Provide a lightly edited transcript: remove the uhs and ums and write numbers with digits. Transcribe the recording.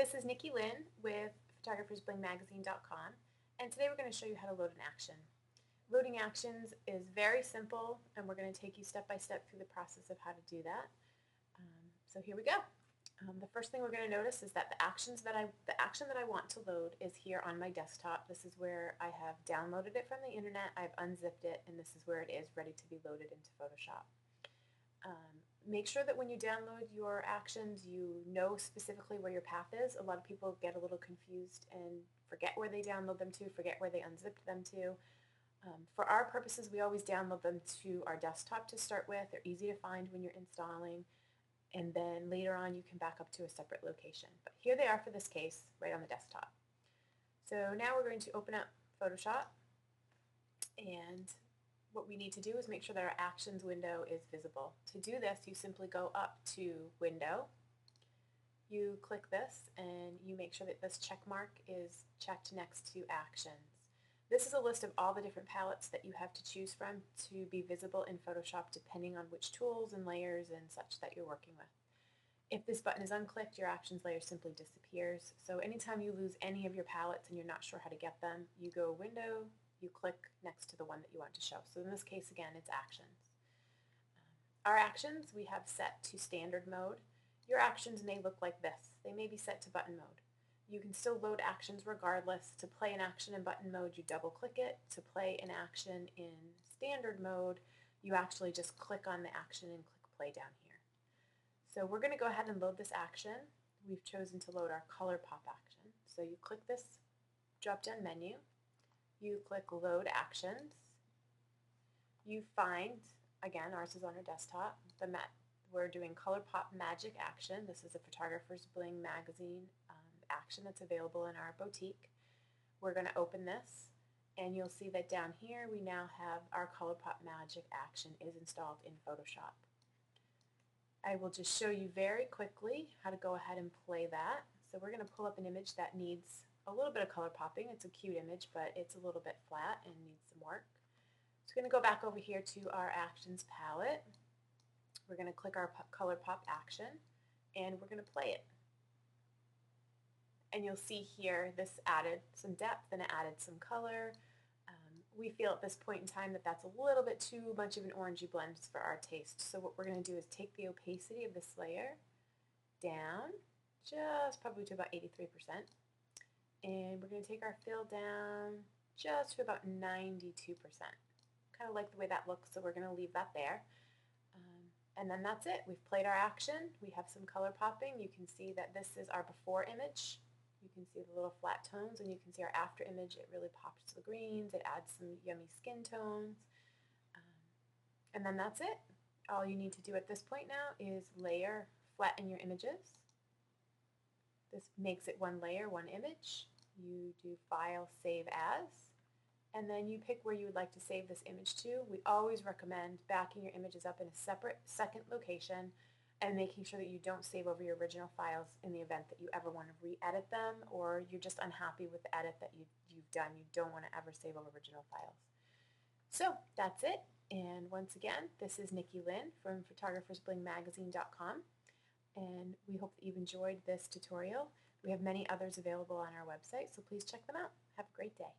this is Nikki Lynn with photographersblingmagazine.com, and today we're going to show you how to load an action. Loading actions is very simple, and we're going to take you step by step through the process of how to do that. So here we go. The first thing we're going to notice is that the action that I want to load is here on my desktop. This is where I have downloaded it from the internet, I've unzipped it, and this is where it is ready to be loaded into Photoshop. Make sure that when you download your actions, you know specifically where your path is. A lot of people get a little confused and forget where they download them to, forget where they unzipped them to. For our purposes, we always download them to our desktop to start with. They're easy to find when you're installing, and then later on you can back up to a separate location. But here they are for this case, right on the desktop. So now we're going to open up Photoshop, and what we need to do is make sure that our Actions window is visible. To do this, you simply go up to Window, you click this, and you make sure that this check mark is checked next to Actions. This is a list of all the different palettes that you have to choose from to be visible in Photoshop depending on which tools and layers and such that you're working with. If this button is unclicked, your Actions layer simply disappears. So anytime you lose any of your palettes and you're not sure how to get them, you go Window, you click next to the one that you want to show. So in this case, again, it's Actions. Our actions we have set to standard mode. Your actions may look like this. They may be set to button mode. You can still load actions regardless. To play an action in button mode, you double click it. To play an action in standard mode, you actually just click on the action and click play down here. So we're going to go ahead and load this action. We've chosen to load our ColourPop action. So you click this drop-down menu. You click Load Actions. You find, again, ours is on our desktop, we're doing ColourPop Magic Action. This is a Photographer's Bling magazine action that's available in our boutique. We're going to open this, and you'll see that down here we now have our ColourPop Magic Action is installed in Photoshop. I will just show you very quickly how to go ahead and play that. So we're going to pull up an image that needs a little bit of color popping. It's a cute image, but it's a little bit flat and needs some work. So we're going to go back over here to our Actions palette. We're going to click our ColourPop action, and we're going to play it. And you'll see here this added some depth and it added some color. We feel at this point in time that that's a little bit too much of an orangey blend for our taste. So what we're going to do is take the opacity of this layer down, just probably to about 83%. And we're going to take our fill down just to about 92%. Kind of like the way that looks, so we're going to leave that there. And then that's it. We've played our action. We have some color popping. You can see that this is our before image. You can see the little flat tones, and you can see our after image. It really pops the greens. It adds some yummy skin tones. And then that's it. All you need to do at this point now is layer, flatten your images. This makes it one layer, one image. You do File, Save As, and then you pick where you would like to save this image to. We always recommend backing your images up in a separate second location and making sure that you don't save over your original files in the event that you ever want to re-edit them, or you're just unhappy with the edit that you've done. You don't want to ever save over original files. So that's it, and once again, this is Nikki Lynn from photographersblingmagazine.com, and we hope that you've enjoyed this tutorial. We have many others available on our website, so please check them out. Have a great day.